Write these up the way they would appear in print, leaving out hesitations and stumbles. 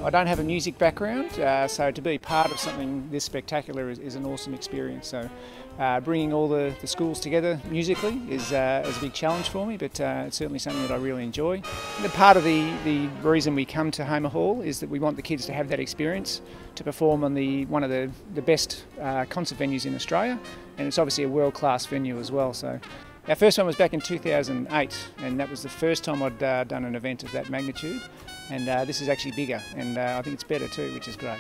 I don't have a music background, so to be part of something this spectacular is an awesome experience. So bringing all the schools together musically is a big challenge for me, but it's certainly something that I really enjoy. The part of the reason we come to Homer Hall is that we want the kids to have that experience, to perform on one of the best concert venues in Australia, and it's obviously a world-class venue as well. So our first one was back in 2008, and that was the first time I'd done an event of that magnitude. And this is actually bigger, and I think it's better too, which is great.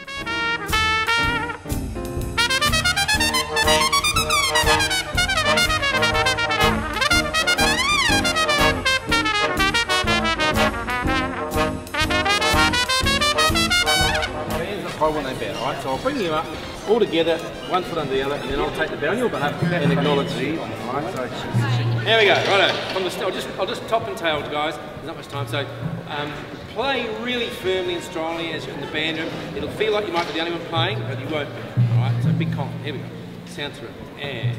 I want that bell, alright? So I'll bring you up all together, one foot under the other, and then I'll take the bell on your behalf and acknowledge you. Alright, so here we go, righto. I'll just top and tail, guys. There's not much time, so play really firmly and strongly as you're in the band room. It'll feel like you might be the only one playing, but you won't be. Alright, so big confidence. Here we go. Sound through. And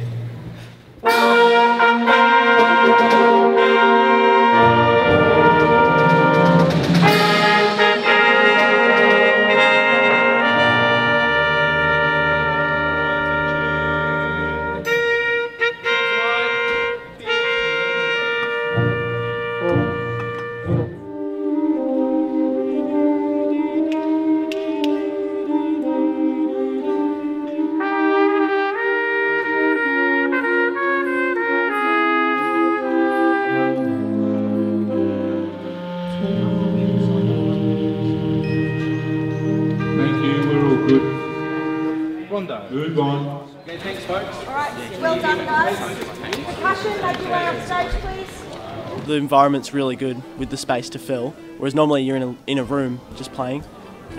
Good one. okay, thanks, folks. All right, well done, guys. Percussion, make your way up stage, please. The environment's really good with the space to fill, whereas normally you're in a room just playing,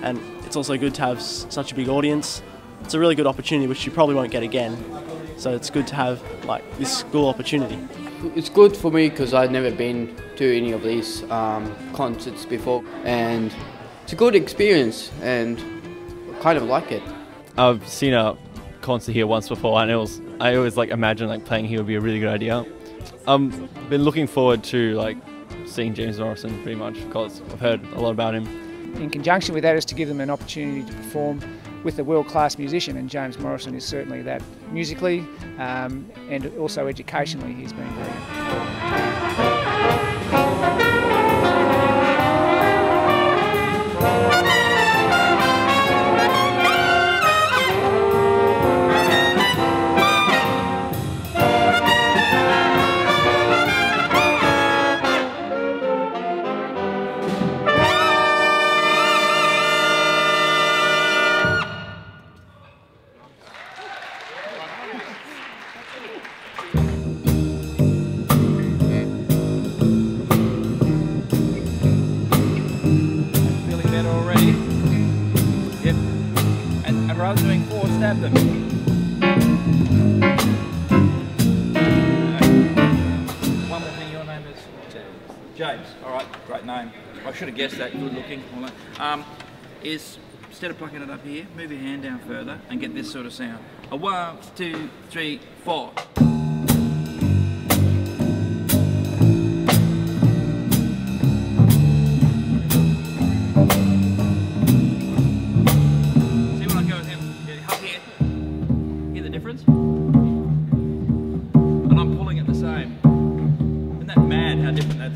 and it's also good to have such a big audience. It's a really good opportunity which you probably won't get again, so it's good to have like this school opportunity. It's good for me because I've never been to any of these concerts before, and it's a good experience and I kind of like it. I've seen a concert here once before, and I always imagine playing here would be a really good idea. I've been looking forward to seeing James Morrison pretty much because I've heard a lot about him. In conjunction with that is to give them an opportunity to perform with a world-class musician, and James Morrison is certainly that musically and also educationally. He's been brilliant. Rather than doing 4, stab them. One more thing, your name is? James. Alright, great name. I should have guessed that, good looking. Is, instead of plucking it up here, move your hand down further and get this sort of sound. A 1, 2, 3, 4.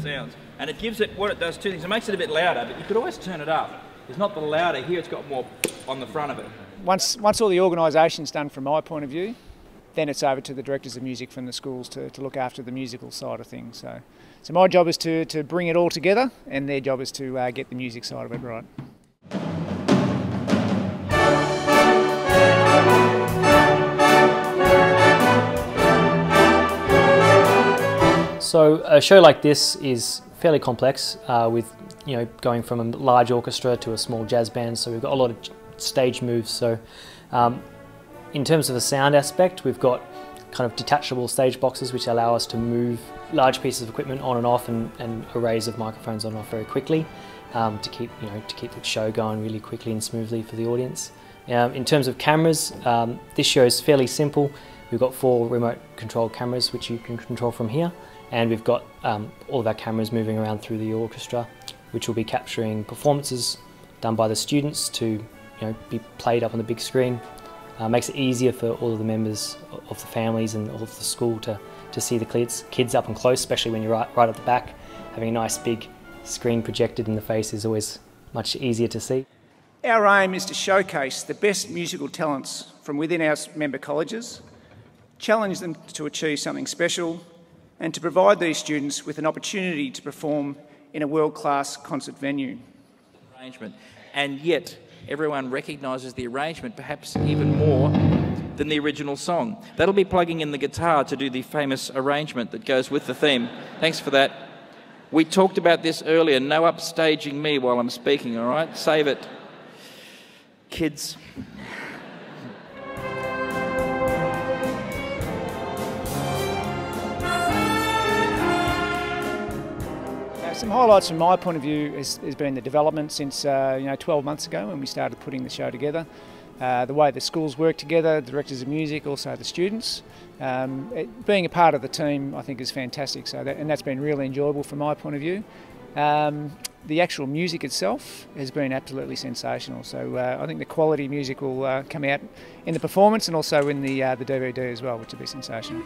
Sounds. And it gives it, what it does, two things. It makes it a bit louder, but you could always turn it up. It's not the louder, here it's got more on the front of it. Once all the organisation's done from my point of view, then it's over to the directors of music from the schools to look after the musical side of things. So my job is to bring it all together, and their job is to get the music side of it right. So a show like this is fairly complex, with going from a large orchestra to a small jazz band. So we've got a lot of stage moves. So in terms of the sound aspect, we've got kind of detachable stage boxes which allow us to move large pieces of equipment on and off, and arrays of microphones on and off very quickly, to keep the show going really quickly and smoothly for the audience. In terms of cameras, this show is fairly simple. We've got 4 remote controlled cameras which you can control from here. And we've got all of our cameras moving around through the orchestra, which will be capturing performances done by the students to be played up on the big screen. Makes it easier for all of the members of the families and all of the school to see the kids up and close, especially when you're right at the back. Having a nice big screen projected in the face is always much easier to see. Our aim is to showcase the best musical talents from within our member colleges, challenge them to achieve something special, and to provide these students with an opportunity to perform in a world-class concert venue. Arrangement. And yet everyone recognises the arrangement perhaps even more than the original song. That'll be plugging in the guitar to do the famous arrangement that goes with the theme. Thanks for that. We talked about this earlier, no upstaging me while I'm speaking, all right? Save it. Kids. Some highlights from my point of view has been the development since 12 months ago when we started putting the show together. The way the schools work together, the directors of music, also the students. Being a part of the team I think is fantastic, and that's been really enjoyable from my point of view. The actual music itself has been absolutely sensational, so I think the quality music will come out in the performance and also in the DVD as well, which will be sensational.